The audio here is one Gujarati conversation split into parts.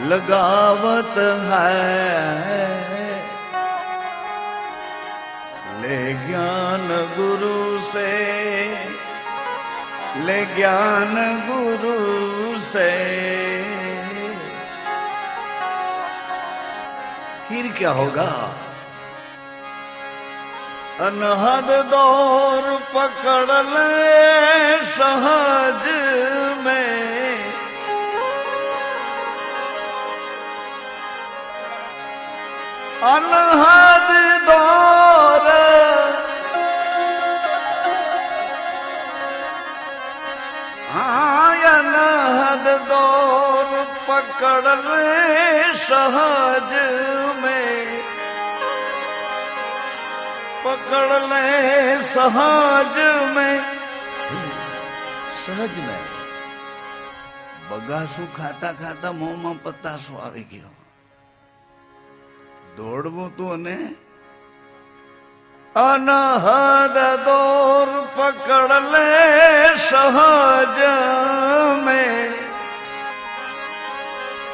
लगावत है। ले ज्ञान गुरु से, ले ज्ञान गुरु से, फिर क्या होगा? अनहद दौर पकड़ ले सहज में, अनहद दौर अनहद दौर पकड़ ले सहज में, पकड़ ले सहज में। सहज में બગાસું ખાતા ખાતા મોંમાં પતાસો આવી ગયો. દોડવું તું અને અનહદ દોર પકડ લે સહજ મેં,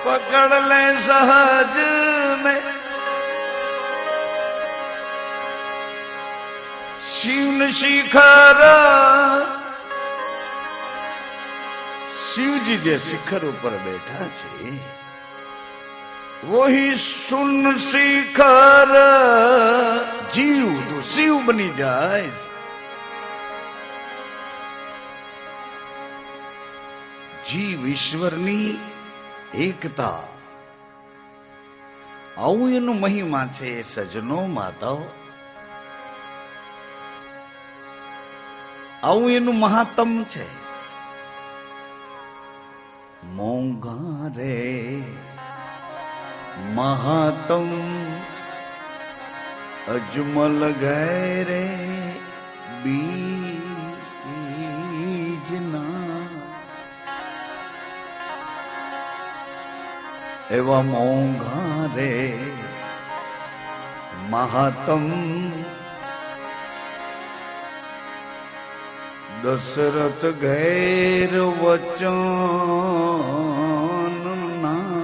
પકડ લે સહજ મેં. શિવ શિખર, શિવજી જે શિખર ઉપર બેઠા છે વહી સુન શિખર. જીવ તો શિવ બની જાય. જીવ ઈશ્વરની એકતા, આવું એનું મહિમા છે. સજનો માતાઓ, આવું એનું મહાત્મ છે. મોંઘા રે મહાત્મ અજમલ ગેરે બીજના, એવા મોંઘા રે મહાત્મ દશરથ ઘેર વચન ના.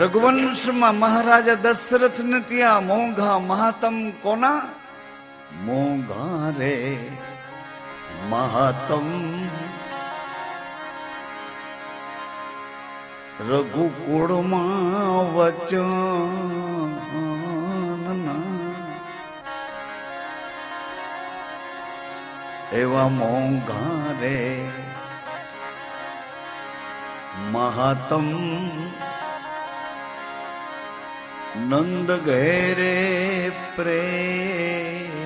રઘુવંશમાં મહારાજા દશરથ ને ત્યાં મોંઘા મહાત્મ કોના? મોંઘા રે મહાત્મ રઘુકુળમાં વચન ના. એવા મોંઘા રે મહાત્મ નંદ ઘેરે પ્રેમના.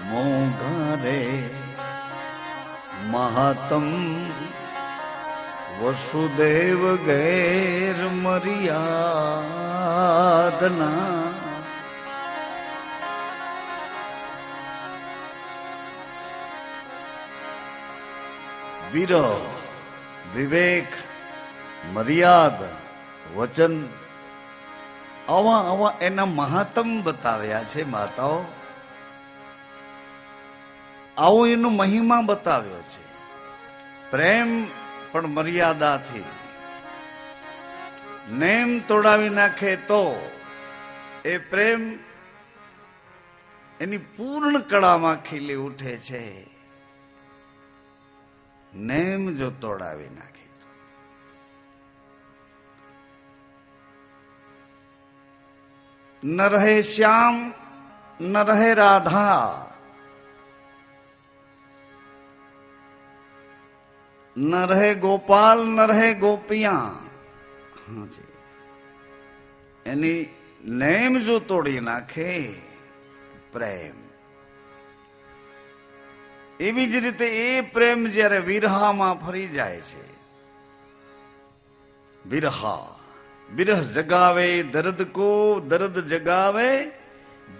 મોંઘા રે મહાત્મ વસુદેવ ઘેર મર્યાદના. વિરહ, વિવેક, મર્યાદ, વચન, આવા આવા એના મહાત્મ બતાવ્યા છે માતાઓ. આવો એનો મહિમા બતાવ્યો છે. પ્રેમ પણ મર્યાદાથી, નેમ તોડાવી નાખે તો એ પ્રેમ એની પૂર્ણ કળામાં ખીલી ઉઠે છે. નેમ જો તોડાવી નાખે તો. ન રહે શ્યામ ન રહે રાધા, ન રહે ગોપાલ ન રહે ગોપિયા. એની નેમ જો તોડી નાખે પ્રેમ, એવી જ રીતે એ પ્રેમ જયારે વિરહામાં ફરી જાય છે. વિરહા, વિરહ જગાવે દર્દ કો, દર્દ જગાવે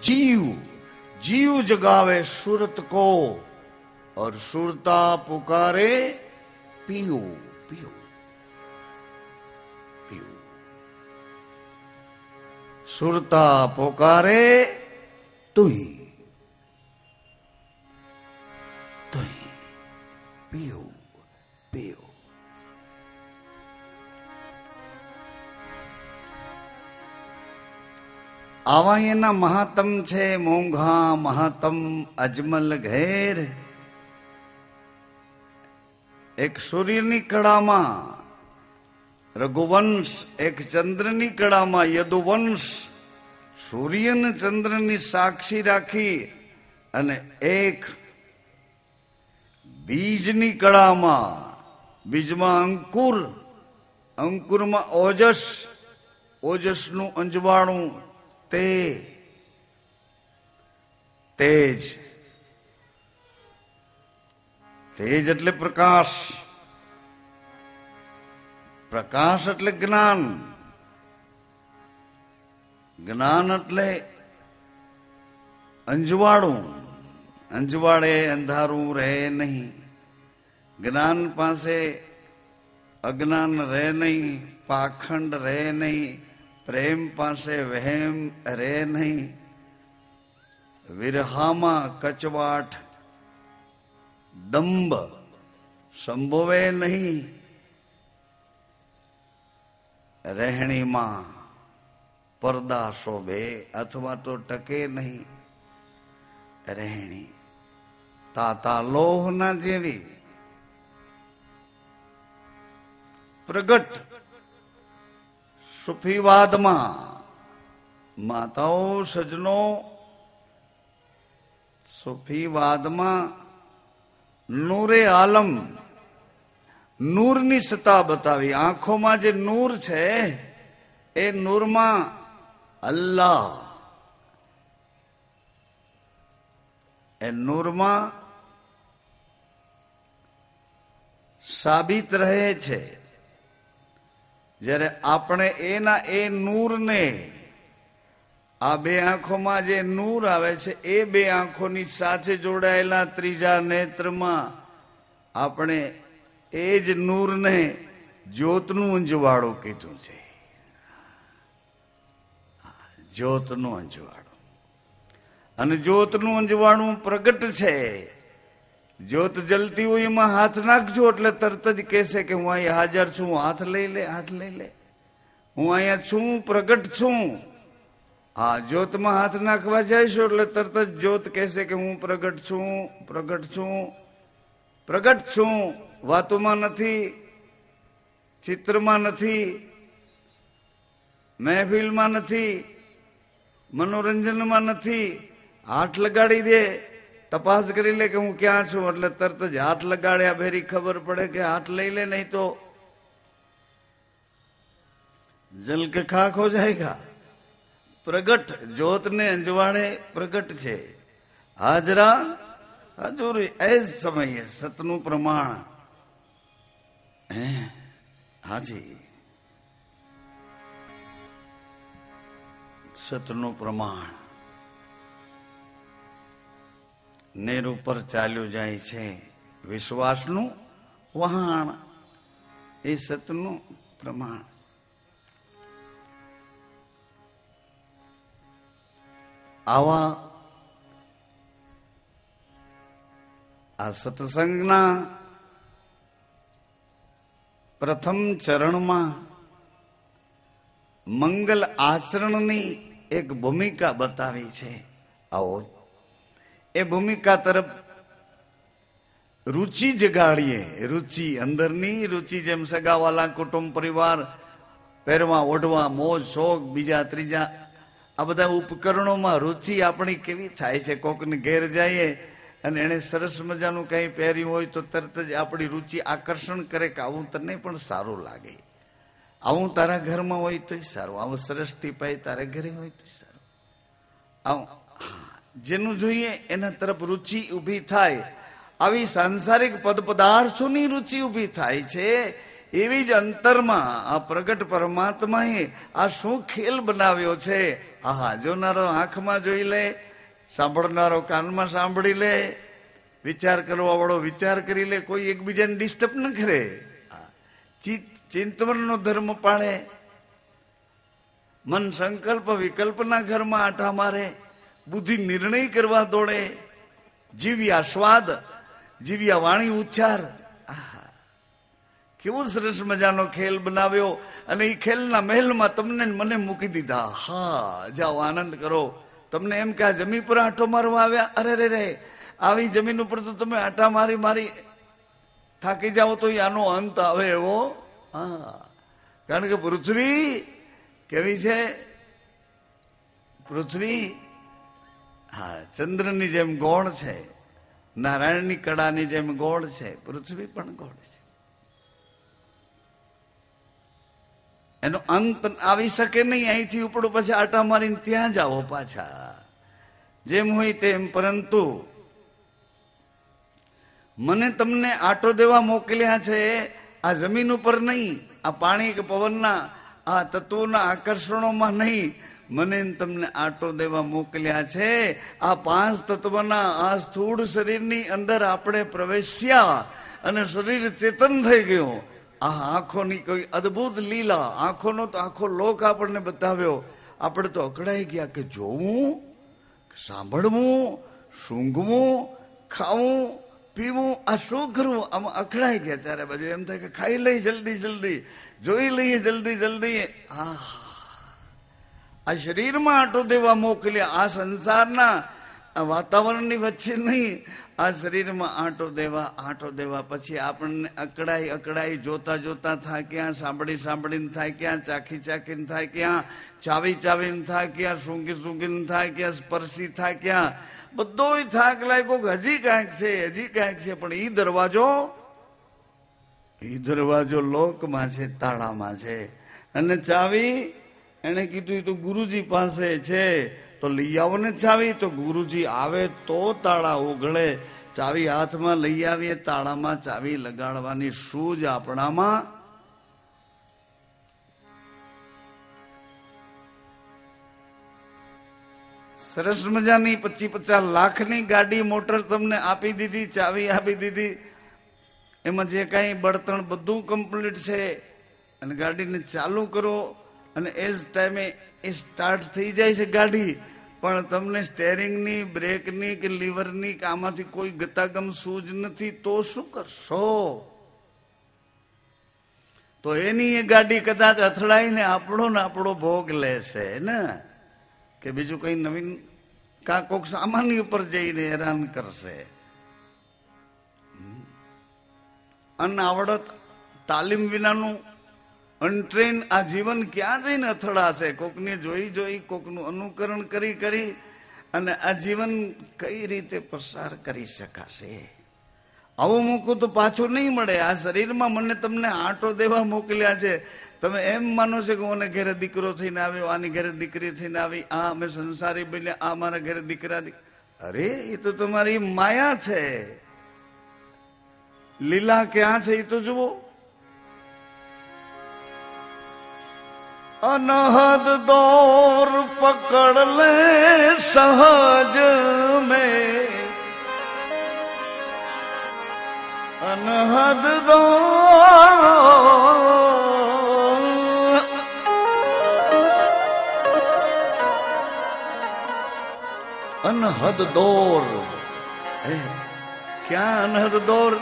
જીવ, जीव जगावे सुरत को, और सुरता पुकारे पियो पियो पियो. सुरता पुकारे तुही. આવા એના મહાત્મ છે મોંઘા મહાત્મ અજમલ ઘેર. એક સૂર્યની કળામાં રઘુવંશ, એક ચંદ્રની કળામાં યદુવંશ, સૂર્ય ને ચંદ્રની સાક્ષી રાખી અને એક બીજની કળામાં, બીજમાં અંકુર, અંકુરમાં ઓજસ, ઓજસનું અંજવાળું તેજ. તેજ એટલે પ્રકાશ, પ્રકાશ એટલે જ્ઞાન, જ્ઞાન એટલે અંજવાળું. અંજવાળે અંધારું રહે નહીં. જ્ઞાન પાસે અજ્ઞાન રહે નહીં, પાખંડ રહે નહીં, પ્રેમ પાસે વહેમ રહે નહીં, વિરહામાં કચવાટ દંભ સંભોવે નહીં, રહેણીમાં પડદા શોભે અથવા તો ટકે નહીં. રહેણી તાતા લોહના જેવી પ્રગટ સુફીવાદમાં માતાઓ સજનો સુફીવાદમાં નૂરે આલમ, નૂરની સત્તા બતાવી. આંખોમાં જે નૂર છે એ નૂરમાં અલ્લાહ, એ નૂરમાં સાબિત રહે છે. જ્યારે આપણે એના એ નૂરને, આ બે આંખોમાં જે નૂર આવે છે એ બે આંખોની સાથે જોડાયેલા ત્રીજા નેત્રમાં આપણે એ જ નૂરને જ્યોતનું અંજવાળું કીધું છે. જ્યોતનું અંજવાળું. અને જ્યોતનું અંજવાળું પ્રગટ છે. જ્યોત જલતી હોય એમાં હાથ નાખજો એટલે તરત જ કહેશે કે હું અહીંયા હાજર છું, હાથ લઈ લે, હાથ લઈ લે, હું અહીંયા છું, પ્રગટ છું. હા, જ્યોતમાં હાથ નાખવા જઈશું એટલે તરત જ જ્યોત કહેશે કે હું પ્રગટ છું, પ્રગટ છું, પ્રગટ છું. વાતોમાં નથી, ચિત્રમાં નથી, મહેફિલમાં નથી, મનોરંજનમાં નથી. હાથ લગાડી દે, તપાસ કરી લે કે હું ક્યાં છું એટલે તરત જ હાથ લગાડ્યા ભેરી ખબર પડે કે હાથ લઈ લે, નહીં તો જલ કે ખાક હો જાયગા. પ્રગટ જ્યોત ને અંજવાળે પ્રગટ છે. હાજરા હજુરી એ સમયે સતનું પ્રમાણ. હાજી, સતનું પ્રમાણ નેર ઉપર ચાલ્યું જાય છે. વિશ્વાસનું વહાણ એ સતનું પ્રમાણ. આવા આ સત્સંગના પ્રથમ ચરણમાં મંગલ આચરણની એક ભૂમિકા બતાવી છે. આવો એ ભૂમિકા તરફ રુચિ જગાડીએ. રુચિ, અંદરની રુચિ, જેમ સગાવાલા, કુટુંબ, પરિવાર, પહેરવા ઓઢવા, મોજ શોખ, બીજા ત્રીજા આ બધા ઉપકરણોમાં રુચિ આપણી કેવી થાય છે. કોકને ઘેર જઈએ અને એને સરસ મજાનું કંઈ પહેર્યું હોય તો તરત જ આપણી રુચિ આકર્ષણ કરે કે આવું તને પણ સારું લાગે, આવું તારા ઘરમાં હોય તોય સારું, આવું સરસ ટીપાઈ તારે ઘરે હોય તોય સારું. આવું જેનું જોઈએ એના તરફ રુચિ ઊભી થાય. આવી સાંસારિક પદ પદાર્થોની રુચિ ઊભી થાય છે. એવી જ અંતરમાં આ પ્રગટ પરમાત્માએ આ શું ખેલ બનાવ્યો છે. આહા, જોનારો આંખમાં જોઈ લે, સાંભળનારો કાનમાં સાંભળી લે, વિચાર કરવા વાળો વિચાર કરી લે. કોઈ એકબીજાને ડિસ્ટર્બ ન કરે, ચિંતવનનો ધર્મ પાળે, મન સંકલ્પ વિકલ્પના ઘરમાં આટા મારે, બુદ્ધિ નિર્ણય કરવા દોડે, જીવ્યા સ્વાદ, જીવ્યા વાણી ઉચ્ચાર. કેવો સરસ મજાનો ખેલ બનાવ્યો અને એ ખેલના મહેલમાં તમને મને મૂકી દીધા. હા, જાઓ આનંદ કરો. તમને એમ કે આ જમીન પર આંટો મારવા આવ્યા? અરે રે રે, આવી જમીન ઉપર તો તમે આંટા મારી મારી થાકી જાઓ તો આનો અંત આવે એવો. હા, કારણ કે પૃથ્વી કેવી છે? પૃથ્વી હા ચંદ્રની જેમ ગોળ છે, નારાયણની કડાની જેમ ગોળ છે. પૃથ્વી પણ ગોળ છે. એનો અંત આવી શકે નહીં. અહીંથી ઉપડો પછી આટા મારીને ત્યાં જાઓ પાછા, જેમ હોય તેમ. પરંતુ મને તમને આટો દેવા મોકલ્યા છે આ જમીન ઉપર નહીં, આ પાણી કે પવનના આ તત્વોના આકર્ષણોમાં નહીં. મને તમને આટો દેવા મોકલ્યા છે આ પાંચ તત્વના આ સ્થૂળ શરીરની અંદર આપણે પ્રવેશ્યા અને શરીર ચેતન થઈ ગયું. આ આંખોની કોઈ અદભુત લીલા, આંખોનો તો આખો લોક આપણને બતાવ્યો. આપણે તો અકળાઈ ગયા કે જોવું, સાંભળવું, સૂંઘવું, ખાવું, પીવું, આ શું કરવું? આમાં અકળાઈ ગયા ચારે બાજુ. એમ થાય કે ખાઈ લઈ જલ્દી જલ્દી, જોઈ લઈએ જલ્દી જલ્દી. આ શરીરમાં આંટો દેવા મોકલ્યા, આ સંસારના વાતાવરણની વચ્ચે નહીં, આ શરીરમાં આંટો દેવા. પછી આપણને અકળાઈ અકળાઈ, જોતા જોતા થાક્યા, સાંભળી સાંભળીને થાક્યા, ચાખી ચાખીને થાક્યા, ચાવી ચાવીને થાક્યા, સૂંઘી સૂંઘીને થાક્યા, સ્પર્શી થાક્યા. બધોય થાક લાગ્યો કે હજી કાંઈક છે, હજી કાંઈક છે. પણ ઈ દરવાજો લોકમાં છે, તાળામાં છે. અને ચાવી એને કીધું તો ગુરુજી પાસે છે, તો લઈ આવો ને ચાવી. તો ગુરુજી આવે તો તાળા ઉઘડે. ચાવી હાથમાં લઈ આવીએ, તાળામાં ચાવી લગાડવાની સૂઝ આપણામાં. સરસ મજાની 25-50 લાખની ગાડી મોટર તમને આપી દીધી, ચાવી આપી દીધી. એમાં જે કાંઈ બળતણ બધું કમ્પ્લીટ છે. અને ગાડીને ચાલુ કરો અને એ જ ટાઈમે એ સ્ટાર્ટ થઈ જાય છે ગાડી. પણ તમને સ્ટેરિંગની, બ્રેકની કે લીવરની કે આમાંથી કોઈ ગતાગમ સૂઝ નથી. તો શું કરશો? તો એની એ ગાડી કદાચ અથડાઈને આપણો ભોગ લેશે ને, કે બીજું કઈ નવીન કા કોક સામાન્ય ઉપર જઈને હેરાન કરશે. અનઆવડત, તાલીમ વિનાનું અનટ્રેન આ જીવન ક્યાં જઈને અથડાશે? કોકને જોઈ કોકનું અનુકરણ કરી અને આ જીવન કઈ રીતે પસાર કરી શકાશે? આવું મૂકું તો પાછું નહીં મળે. આ શરીરમાં મને તમને આંટો દેવા મોકલ્યા છે. તમે એમ માનો છો કે મને ઘરે દીકરો થઈને આવ્યો, આની ઘરે દીકરી થઈને આવી, આ અમે સંસારી બન્યા, આ મારા ઘરે દીકરા. અરે એ તો તમારી માયા છે. લીલા ક્યાં છે એ તો જુઓ. अनहद दौर पकड़ ले सहज में, अनहद दौर, अनहद दौर. क्या अनहद दौर?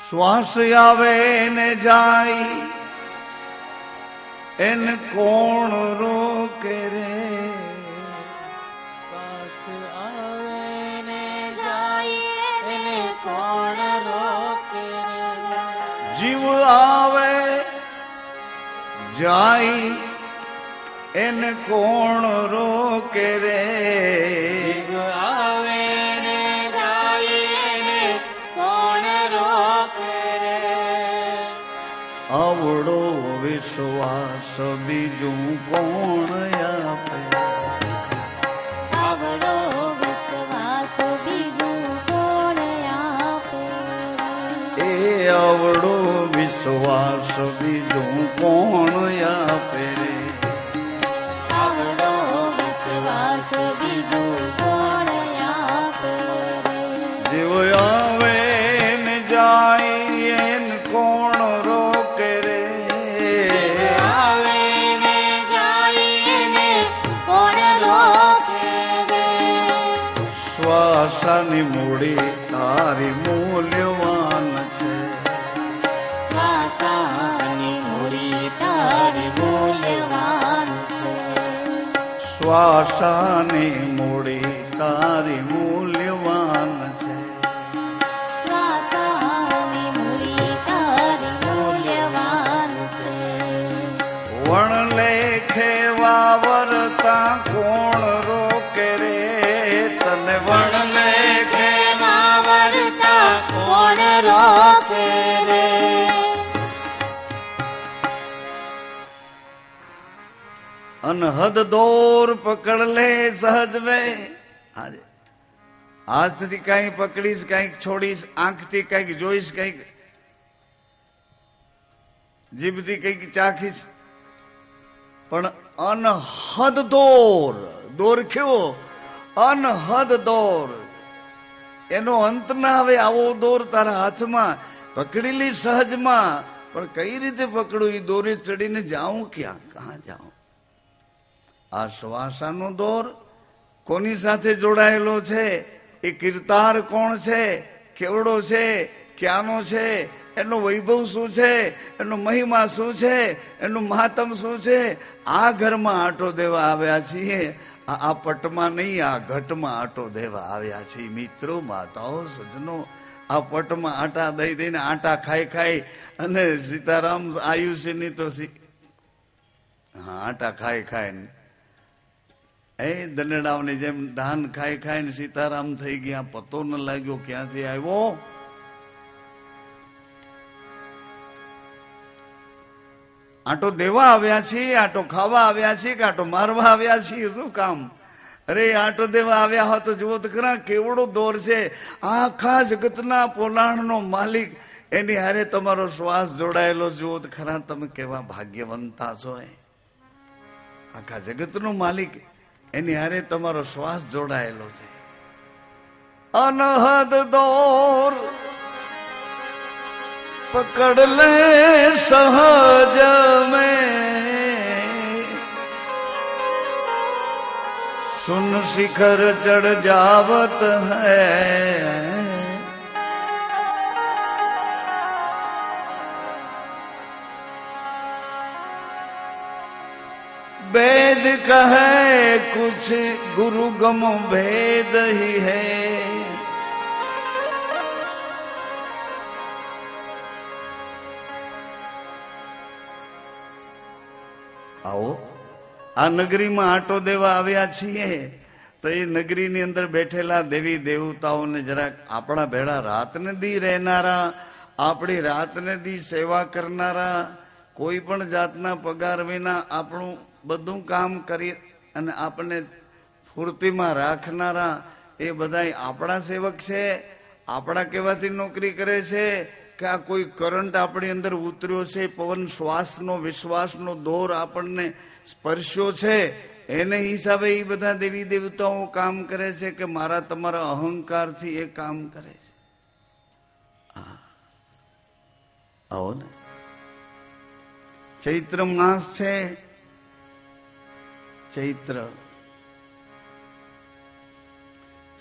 શ્વાસ આવે ને જાય એને કોણ રોકે રે? શ્વાસ આવે ને જાય એને કોણ રોકે રે? જીવ આવે જાય એને કોણ રોકે રે? જીવ આવે ને જાય એને કોણ રોકે રે? આવડો વિશ્વાસ બીજું કોણ આપે? આવડો વિશ્વાસ બીજું કોણ આપે? એ આવડો વિશ્વાસ બીજું કોણ આપે રે? આવડો વિશ્વાસ બીજું કોણ આપે રે? જીવ આવે ને જાય એને કોણ રોકે રે? આવે ને જાય એને કોણ શ્વાસાની મૂડી તારી મૂલ્યવાન છે. શ્વાસાની મૂડી તારી મૂલ્યવાન છે. શ્વાસાની મૂડી તારી મૂલ્યવાન છે. શ્વાસાની મૂડી તારી મૂલ્યવાન છે. વણ લેખે વાવરતા કોણ રોકે રે તને. વણ લેખે વાવરતા કોણ રોકે રે. અનહદ દોર પકડ લે સહજ વે. આજે હાથથી કઈ પકડીશ, કઈક છોડીશ, આંખથી કઈક જોઈશ, કઈક જીભથી કઈક ચાખીશ, પણ અનહદ દોર. દોર કેવો? અનહદ દોર, એનો અંત ના આવે આવો દોર તારા હાથમાં પકડી લી સહજમાં. પણ કઈ રીતે પકડું? એ દોરે ચડીને જાઉં ક્યાં? કહાં જાઉં? આ શ્વાસાનો દોર કોની સાથે જોડાયેલો છે? એ કીર્તાર કોણ છે? કેવડો છે? ક્યાંનો છે? એનો વૈભવ શું છે? એનો મહિમા શું છે? એનું મહાત્મ શું છે? આ ઘરમાં આંટો દેવા આવ્યા છીએ, આ પટમાં નહીં, આ ઘટમાં આંટો દેવા આવ્યા છીએ. મિત્રો, માતાઓ, સજ્જનો, આ પટમાં આટા દઈ દઈને, આટા ખાઈ ખાઈ અને સીતારામ આયુષ્યની તો આટા ખાઈ ખાઈ એ દનેડાઓની જેમ ધાન ખાઈ ખાઈને સીતારામ થઈ ગયા. પતો ન લાગ્યો ક્યાંથી આવ્યો. આટો દેવા આવ્યા છીએ, આટો ખાવા આવ્યા છીએ કે આટો મારવા આવ્યા છીએ? શું કામ? અરે આટો દેવા આવ્યા હો તો જુઓ તો ખરા કેવડો દોર છે. આખા જગતના પોલાણનો માલિક, એની હારે તમારો શ્વાસ જોડાયેલો જુઓ તો ખરા. તમે કેવા ભાગ્યવંતા છો. આખા જગતનો માલિક, એની હારે તમારો શ્વાસ જોડાયેલો છે. અનહદ દોર પકડ લે સહજ મેં, સુન શિખર ચढ़ जावत है. वेद कहे कुछ गुरु गम भेद ही है. આવો આ નગરીમાં આંટો દેવા આવ્યા છીએ તો એ નગરીની અંદર બેઠેલા દેવી દેવતાઓને જરાક આપણા ભેળા રાતને દી રહેનારા, આપણી રાતને દી સેવા કરનારા, કોઈ પણ જાતના પગાર વિના આપણું બધું કામ કરી અને આપણને ફૂર્તિમાં રાખનારા, એ બધા આપણા સેવક છે. આપણા કહેવાથી નોકરી કરે છે કે આ કોઈ કરંટ આપણી અંદર ઉતર્યો છે, પવન શ્વાસનો વિશ્વાસનો દોર આપણને સ્પર્શ્યો છે, એને હિસાબે એ બધા દેવી દેવતાઓ કામ કરે છે કે મારા તમારા અહંકારથી એ કામ કરે છે? આવો ને, ચૈત્ર માસ છે. ચૈત્ર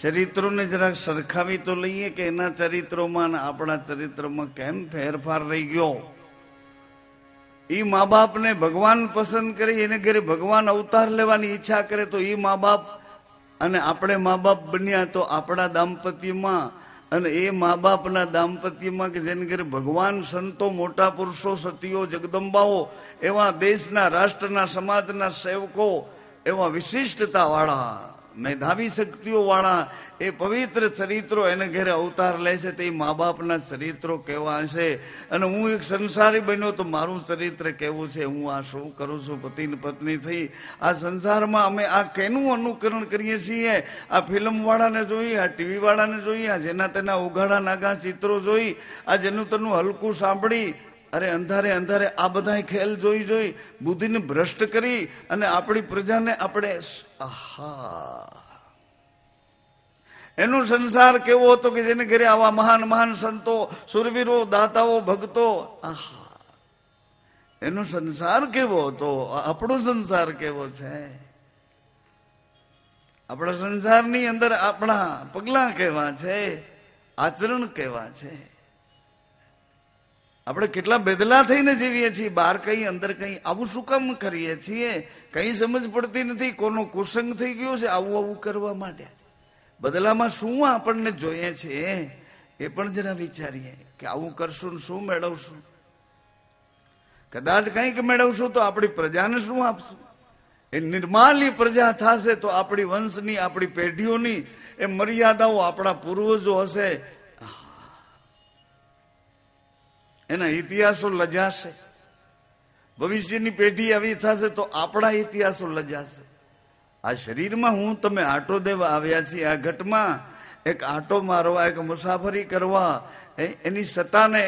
ચરિત્રોને જરાક સરખાવી તો લઈએ કે એના ચરિત્રોમાં અને આપણા ચરિત્રમાં કેમ ફેરફાર રહી ગયો. એ મા બાપને ભગવાન પસંદ કરી, એને ઘરે ભગવાન અવતાર લેવાની ઈચ્છા કરે તો એ મા બાપ અને આપણે મા બાપ બન્યા તો આપણા દાંપત્યમાં, અને એ મા બાપના દાંપત્યમાં કે જેને ઘરે ભગવાન, સંતો, મોટા પુરુષો, સતીઓ, જગદંબાઓ, એવા દેશના, રાષ્ટ્રના, સમાજના સેવકો, એવા વિશિષ્ટતા વાળા, મેધાવી શક્તિઓ વાળા એ પવિત્ર ચરિત્રો એને ઘરે અવતાર લે છે. તે મા બાપના ચરિત્રો કેવા હશે? અને હું એક સંસારી બન્યો તો મારું ચરિત્ર કેવું છે? હું આ શું કરું છું? પતિ ને પત્ની થઈ આ સંસારમાં અમે આ કેનું અનુકરણ કરીએ છીએ? આ ફિલ્મ વાળાને જોઈ, આ ટીવી વાળાને જોઈ, આ જેના તેના ઉઘાડા નાગા ચિત્રો જોઈ, આ જેનું તેનું હલકું સાંભળી, અરે અંધારે અંધારે આ બધા ખેલ જોઈ જોઈ બુદ્ધિને ભ્રષ્ટ કરી અને આપણી પ્રજાને આપણે એનો સંસાર કેવો હતો કે જેને ઘરે આવા મહાન મહાન સંતો, સુરવીરો, દાતાઓ, ભક્તો, એનો સંસાર કેવો હતો? આપણો સંસાર કેવો છે? આપણા સંસારની અંદર આપણા પગલા કેવા છે, આચરણ કેવા છે, આપણે કેટલા બેદલા થઈને જીવીએ છીએ, બહાર કઈ અંદર કઈ. આવું શું કામ કરીએ છીએ? કઈ સમજ પડતી નથી. કોનો કુસંગ થઈ ગયો છે આવું આવું કરવા માટે? બદલામાં શું આપણને જોઈએ છે એ પણ જરા વિચારીએ કે આવું કરશું શું મેળવશું? કદાચ કંઈક મેળવશું તો આપણી પ્રજાને શું આપશું? એ નિર્માલી પ્રજા થશે તો આપણી વંશની, આપણી પેઢીઓની એ મર્યાદાઓ આપણા પૂર્વજો હશે, એના ઇતિહાસો લજાશે. ભવિષ્યની પેઢી આવી થશે તો આપણા ઇતિહાસો લજાશે. આ શરીરમાં હું તમે આટો દેવા આવ્યા છીએ, આ ઘટમાં એક આટો મારવા, એક મુસાફરી કરવા, એની સત્તાને,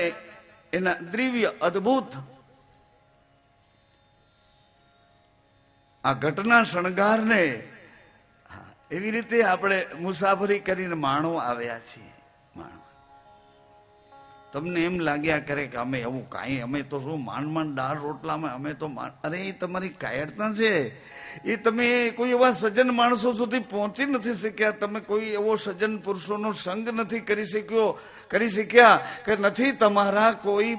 એના દ્રવ્ય અદ્ભુત આ ઘટના શણગારને એવી રીતે આપણે મુસાફરી કરીને માણવા આવ્યા છીએ. તમને એમ લાગ્યા કરે કે અમે એવું કાંઈ, અમે તો શું માંડ દાળ રોટલામાં અમે તો અરે એ તમારી કાયરતા છે. એ તમે કોઈ એવા સજ્જન માણસો સુધી પહોંચી નથી શક્યા, તમે કોઈ એવો સજ્જન પુરુષોનો સંગ નથી કરી શક્યા કે નથી તમારા કોઈ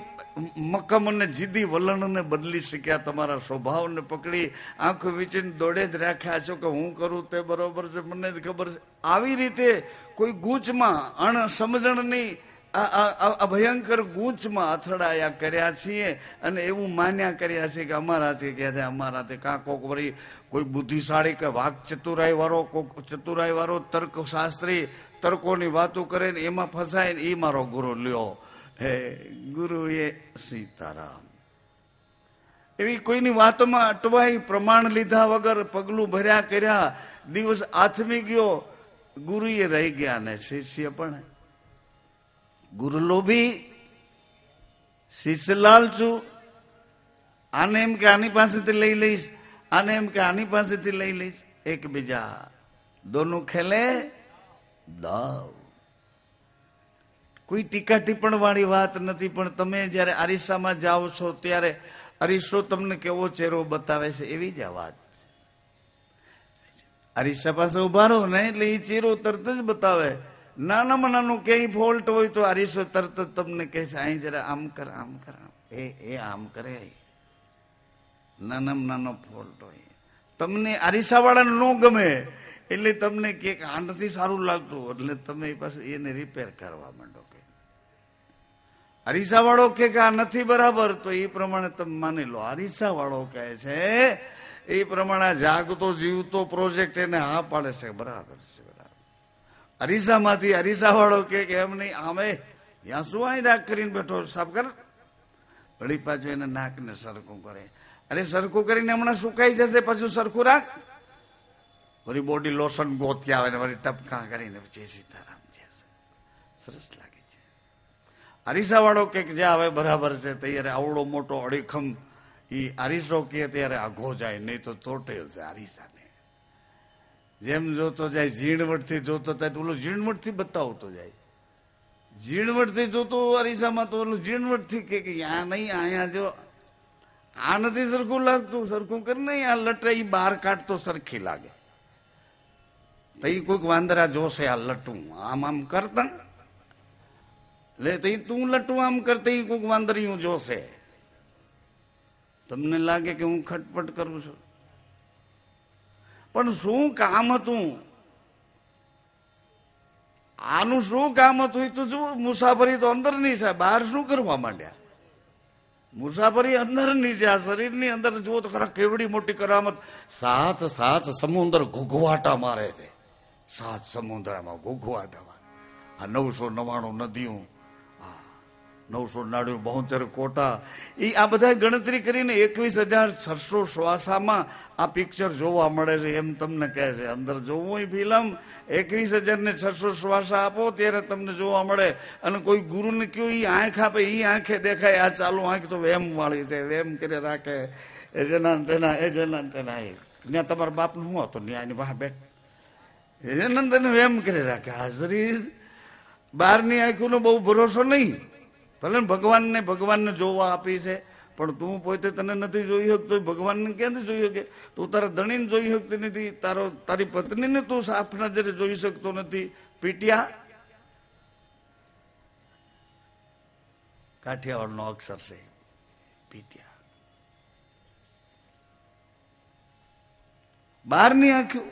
મક્કમ અને જીદી વલણને બદલી શક્યા, તમારા સ્વભાવને પકડી આંખો વીચીને દોડે જ રાખ્યા છો કે હું કરું તે બરોબર છે, મને જ ખબર છે. આવી રીતે કોઈ ગૂંચમાં અણસમજણની આ ભયંકર ગૂંચમાં અથડાયા કર્યા છીએ અને એવું માન્યા કર્યા છે કે અમારાથી કે છે, અમારાથી કાં કોક વળી કોઈ બુદ્ધિશાળી કે વાક ચતુરાઈ વાળો, કોક ચતુરાઈ વાળો તર્કશાસ્ત્રી તર્કોની વાતો કરે ને એમાં ફસાય ને એ મારો ગુરુ લ્યો. હે ગુરુ એ સીતારામ. એવી કોઈની વાતોમાં અટવાઈ પ્રમાણ લીધા વગર પગલું ભર્યા કર્યા, દિવસ આથમી ગયો, ગુરુએ રહી ગયા ને શિષ્ય પણ. ગુરુ લોભી, શિષ્ય લાલચું. આને એમ કે આની પાસેથી લઈ લઈશ, આને એમ કે આની પાસેથી લઈ લઈશ, એકબીજા દોનું ખેલે દાવ. કોઈ ટીકા ટિપ્પણ વાળી વાત નથી, પણ તમે જયારે અરીસામાં જાઓ છો ત્યારે અરીસો તમને કેવો ચહેરો બતાવે છે એવી જ આ વાત છે. અરીસા પાસે ઉભા રહો ને એટલે એ ચહેરો તરત જ બતાવે. નાનામાં નાનું ક્યાંય ફોલ્ટ હોય તો અરીસો તરત જ તમને કહે છે અહીં જરા આમ કર, આમ કર, એ આમ કરે. નાનામાં નાનો ફોલ્ટ હોય, તમને અરીસાવાળાને ન ગમે એટલે તમને કે આ નથી સારું લાગતું, એટલે તમે પાછું એને રિપેર કરવા માંડો. અરીસાવાળો કે આ નથી બરાબર તો એ પ્રમાણે તમે માની લો. અરીસાવાળો કહે છે એ પ્રમાણે જાગતો જીવતો પ્રોજેક્ટ એને હા પાડે છે, બરાબર છે, બરાબર. અરીસામાંથી અરીસાવાળો કે એમ નહીં, આમે ત્યાં શું અહીં રાગ કરીને બેઠો, સાફ કર. વળી પાછું એને નાકને સરખું કરે. અરે સરખું કરીને હમણાં સુકાઈ જશે, પાછું સરખું રાખ. વળી બોડી લોશન ગોતી આવે ને વળી ટપકા કરીને પછી સીતારામ છે. સરસ લાગે. અરીસાવાળો કે જ્યાં હવે બરાબર છે, ત્યારે આવડો મોટો અડીખમ એ અરીસો કે ત્યારે આઘો જાય, નહીં તો ચોટે છે અરીસાને. જેમ જોતો જાય ઝીણવટથી જોતો થાય તો ઓલું ઝીણવટથી બતાવતો જાય. ઝીણવટથી જોતો અરીસામાં તો ઓલું ઝીણવટથી કે આ નહીં, અહીંયા જો આ નથી સરખું લાગતું, સરખું કર નહીં, આ લટે એ બહાર કાઢતો સરખી લાગે. તો એ કોઈક વાંદરા જોશે આ લટું આમ આમ કરતા, એટલે તું લટું આમ કરતા કોઈક વાંદરિયું જોશે. તમને લાગે કે હું ખટપટ કરું છું, પણ શું કામ હતું આનું? શું કામ હતું એ તો શું? મુસાફરી તો અંદરની છે, બહાર શું કરવા માંડ્યા? મુસાફરી અંદરની છે. આ શરીરની અંદર જુઓ તો ખરા કેવડી મોટી કરામત. સાત સમુદ્ર ઘૂઘવાટા મારે છે, 7 સમુદ્રમાં ઘૂઘવાટા મારે. આ 999 નદીઓ, 972 કોટા, એ આ બધા ગણતરી કરીને 21,600 શ્વાસામાં આ પિક્ચર જોવા મળે છે એમ તમને કહે છે. અંદર જોવું હોય ફિલ્મ 21,600 શ્વાસા આપો ત્યારે તમને જોવા મળે. અને કોઈ ગુરુને કયો એ આંખ આપે, એ આંખે દેખાય. આ ચાલુ આંખ તો વેમ વાળી છે, વેમ કરી રાખે. એ જેના તેના ત્યાં તમારા બાપનું શું હતું ત્યાં એની વાહ બેઠ એના તેને વેમ કરી રાખે. આ શરીર બહારની આંખોનો બહુ ભરોસો નહીં. ભલે ભગવાનને જોવા આપી છે, પણ તું પોતે તને નથી જોઈ શકતો, ભગવાનને ક્યાંથી જોઈ શકે? તું તારા ધણીને જોઈ શકતી નથી, તારી પત્નીને તું સાફ નજરે જોઈ શકતો નથી. પીટ્યા કાઠિયાવાડનો અક્ષર છે, પીટ્યા. બહારની આંખ્યું,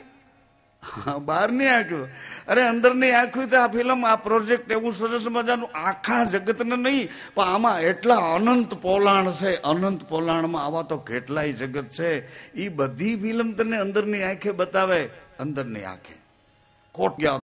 બહારની આંખ્યું, અરે અંદરની આંખ્યું. તો આ ફિલ્મ, આ પ્રોજેક્ટ એવું સરસ મજાનું, આખા જગતને નહીં પણ આમાં એટલા અનંત પોલાણ છે, અનંત પોલાણમાં આવા તો કેટલાય જગત છે. એ બધી ફિલ્મ તને અંદરની આંખે બતાવે, અંદરની આંખે. કોટ ગયા